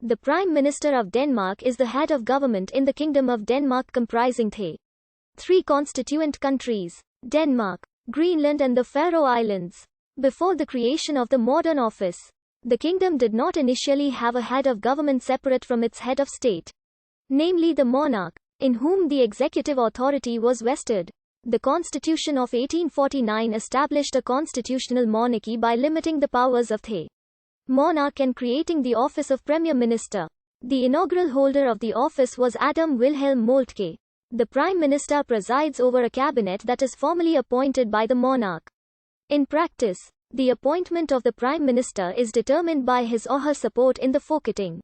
The Prime Minister of Denmark is the head of government in the Kingdom of Denmark, comprising the three constituent countries, Denmark, Greenland and the Faroe Islands. Before the creation of the modern office, the kingdom did not initially have a head of government separate from its head of state, namely the monarch, in whom the executive authority was vested. The Constitution of 1849 established a constitutional monarchy by limiting the powers of the monarch and creating the office of Premier Minister. The inaugural holder of the office was Adam Wilhelm Moltke. The Prime Minister presides over a cabinet that is formally appointed by the monarch. In practice, the appointment of the Prime Minister is determined by his or her support in the Folketing.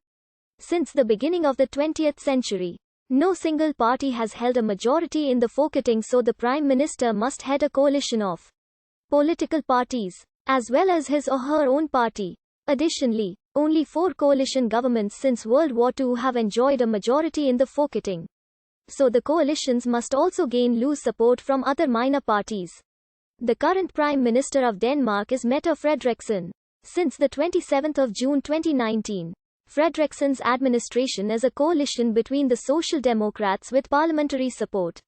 Since the beginning of the 20th century, no single party has held a majority in the Folketing, so the Prime Minister must head a coalition of political parties, as well as his or her own party. Additionally, only 4 coalition governments since World War II have enjoyed a majority in the Folketing. So the coalitions must also gain loose support from other minor parties. The current Prime Minister of Denmark is Mette Frederiksen. Since the 27th of June 2019, Frederiksen's administration is a coalition between the Social Democrats with parliamentary support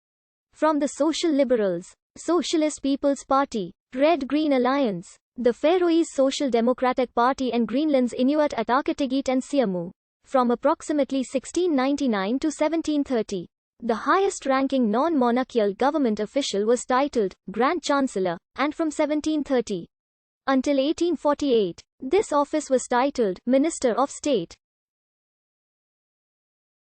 from the Social Liberals, Socialist People's Party, Red-Green Alliance, the Faroese Social Democratic Party and Greenland's Inuit Ataqatigiit and Siamu. From approximately 1699 to 1730, the highest-ranking non-monarchical government official was titled Grand Chancellor, and from 1730 until 1848, this office was titled Minister of State.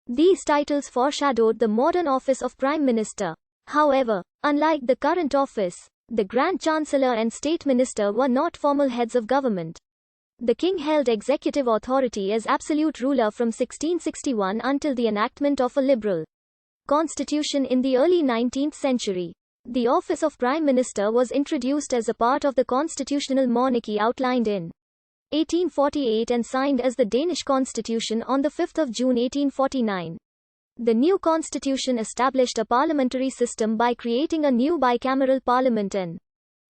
These titles foreshadowed the modern office of Prime Minister. However, unlike the current office, the Grand Chancellor and State Minister were not formal heads of government. The king held executive authority as absolute ruler from 1661 until the enactment of a liberal constitution in the early 19th century. The office of Prime Minister was introduced as a part of the constitutional monarchy outlined in 1848 and signed as the Danish Constitution on 5 June 1849. The new constitution established a parliamentary system by creating a new bicameral parliament and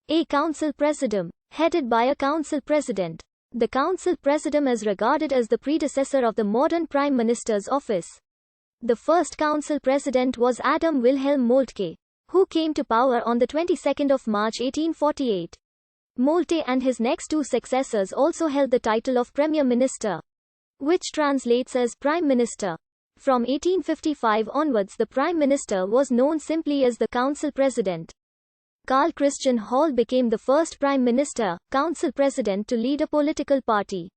a council presidium, headed by a council president. The council presidium is regarded as the predecessor of the modern Prime Minister's office. The first council president was Adam Wilhelm Moltke, who came to power on the 22nd of March 1848. Moltke and his next 2 successors also held the title of Premier Minister, which translates as Prime Minister. From 1855 onwards, the Prime Minister was known simply as the Council President. Carl Christian Hall became the first Prime Minister, Council President to lead a political party.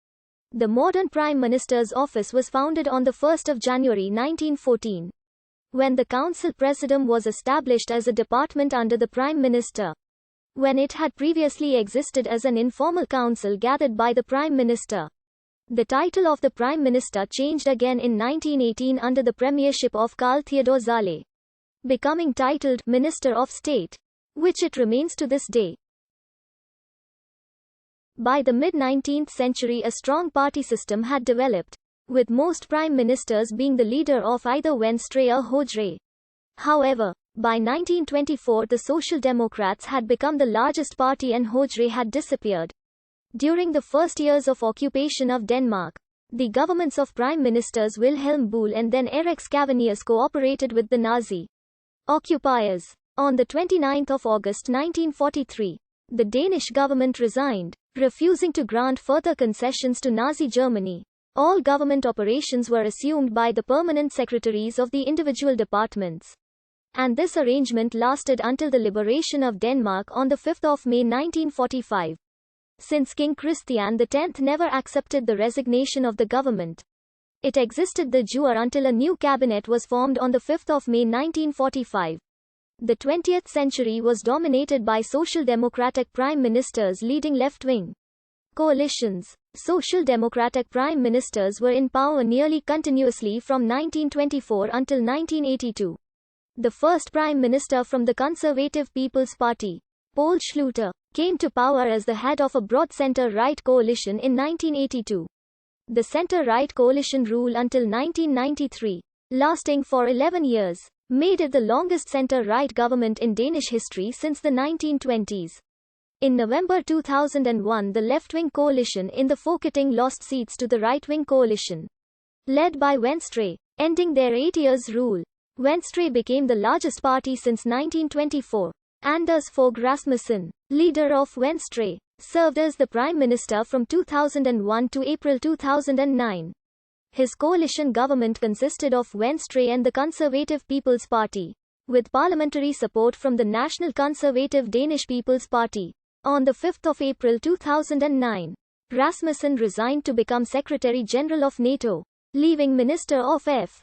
The modern Prime Minister's office was founded on 1 January 1914, when the Council Presidium was established as a department under the Prime Minister, when it had previously existed as an informal council gathered by the Prime Minister. The title of the Prime Minister changed again in 1918 under the premiership of Carl Theodor Zahle, becoming titled Minister of State, which it remains to this day. By the mid-19th century, a strong party system had developed, with most prime ministers being the leader of either Venstre or Højre. However, by 1924 the Social Democrats had become the largest party and Højre had disappeared. During the first years of occupation of Denmark, the governments of Prime Ministers Wilhelm Buhl and then Erik Scavenius cooperated with the Nazi occupiers. On 29 August 1943, the Danish government resigned, refusing to grant further concessions to Nazi Germany. All government operations were assumed by the permanent secretaries of the individual departments. And this arrangement lasted until the liberation of Denmark on 5 May 1945. Since King Christian X never accepted the resignation of the government, it existed de jure until a new cabinet was formed on 5 May 1945. The 20th century was dominated by social democratic prime ministers leading left-wing coalitions. Social democratic prime ministers were in power nearly continuously from 1924 until 1982. The first prime minister from the Conservative People's Party, Poul Schlüter, came to power as the head of a broad center-right coalition in 1982. The center-right coalition ruled until 1993, lasting for 11 years, made it the longest center-right government in Danish history since the 1920s. In November 2001, the left-wing coalition in the Folketing lost seats to the right-wing coalition. led by Venstre, ending their 8 years' rule. Venstre became the largest party since 1924. Anders Fogh Rasmussen, leader of Venstre, served as the prime minister from 2001 to April 2009. His coalition government consisted of Venstre and the Conservative People's Party, with parliamentary support from the National Conservative Danish People's Party. On 5 April 2009, Rasmussen resigned to become Secretary General of NATO, leaving Minister of F.